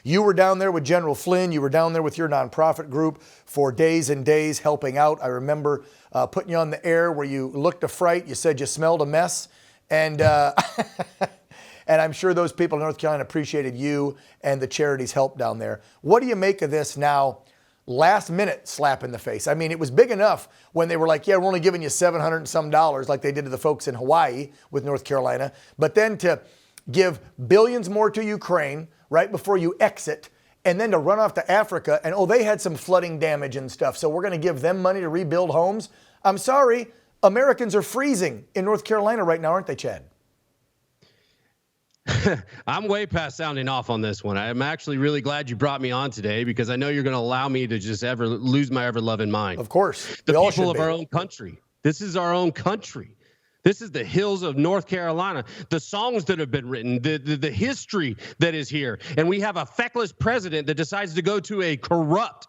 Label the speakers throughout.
Speaker 1: You were down there with General Flynn. You were down there with your nonprofit group for days and days helping out. I remember putting you on the air where you looked a fright. You said you smelled a mess. And and I'm sure those people in North Carolina appreciated you and the charity's help down there. What do you make of this now? Last minute slap in the face. I mean, it was big enough when they were like, yeah, we're only giving you $700 and some like they did to the folks in Hawaii with North Carolina. But then to give billions more to Ukraine right before you exit, and then to run off to Africa and, oh, they had some flooding damage and stuff, so we're going to give them money to rebuild homes. I'm sorry, Americans are freezing in North Carolina right now, aren't they, Chad?
Speaker 2: I'm way past sounding off on this one. I'm actually really glad you brought me on today because I know you're going to allow me to just ever lose my ever-loving mind.
Speaker 1: Of course.
Speaker 2: The people of our own country. This is our own country. This is the hills of North Carolina, the songs that have been written, the history that is here. And we have a feckless president that decides to go to a corrupt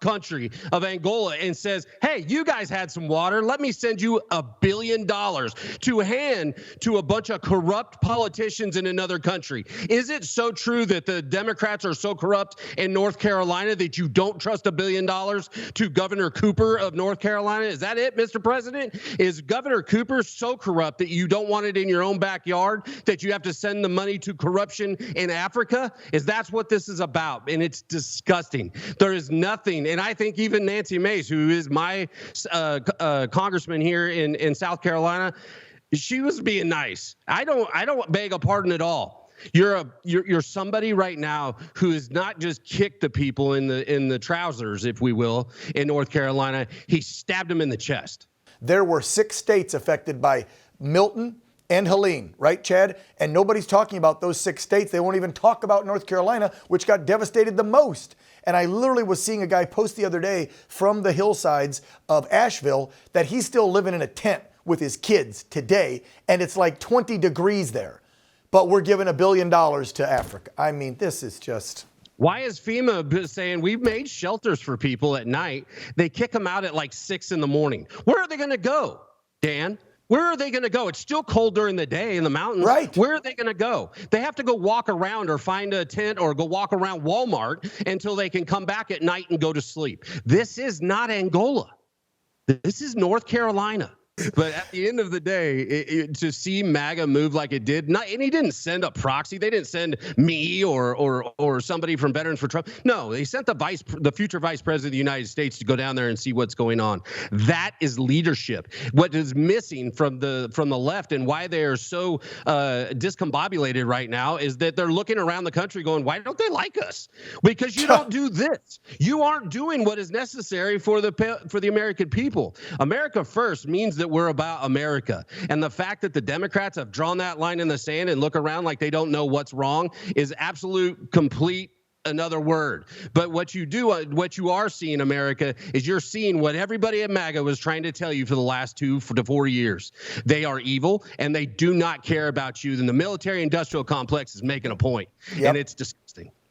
Speaker 2: country of Angola and says, hey, you guys had some water. Let me send you $1 billion to hand to a bunch of corrupt politicians in another country. Is it so true that the Democrats are so corrupt in North Carolina that you don't trust $1 billion to Governor Cooper of North Carolina? Is that it, Mr. President? Is Governor Cooper so corrupt that you don't want it in your own backyard, that you have to send the money to corruption in Africa? That's what this is about, and it's disgusting. There is nothing, and I think even Nancy Mace, who is my congressman here in South Carolina, she was being nice. I don't beg a pardon at all. You're somebody right now who has not just kicked the people in the trousers, if we will, in North Carolina. He stabbed them in the chest.
Speaker 1: There were 6 states affected by Milton and Helene, right, Chad? And nobody's talking about those 6 states. They won't even talk about North Carolina, which got devastated the most. And I literally was seeing a guy post the other day from the hillsides of Asheville that he's still living in a tent with his kids today, and it's like 20 degrees there. But we're giving $1 billion to Africa. I mean, this is just...
Speaker 2: Why is FEMA saying we've made shelters for people at night? They kick them out at like 6 in the morning. Where are they going to go, Dan? Where are they going to go? It's still cold during the day in the mountains.
Speaker 1: Right.
Speaker 2: Where are they going to go? They have to go walk around or find a tent or go walk around Walmart until they can come back at night and go to sleep. This is not Angola. This is North Carolina. But at the end of the day, to see MAGA move like it did, and he didn't send a proxy. They didn't send me or somebody from Veterans for Trump. No, they sent the future vice president of the United States to go down there and see what's going on. That is leadership. What is missing from the left and why they are so discombobulated right now is that they're looking around the country going, why don't they like us? Because you don't do this. You aren't doing what is necessary for the American people. America first means that we're about America. And the fact that the Democrats have drawn that line in the sand and look around like they don't know what's wrong is absolute, complete another word. But what you are seeing, America, is you're seeing what everybody at MAGA was trying to tell you for the last 2 to 4 years. They are evil and they do not care about you. Then the military industrial complex is making a point. Yep. And it's disgusting.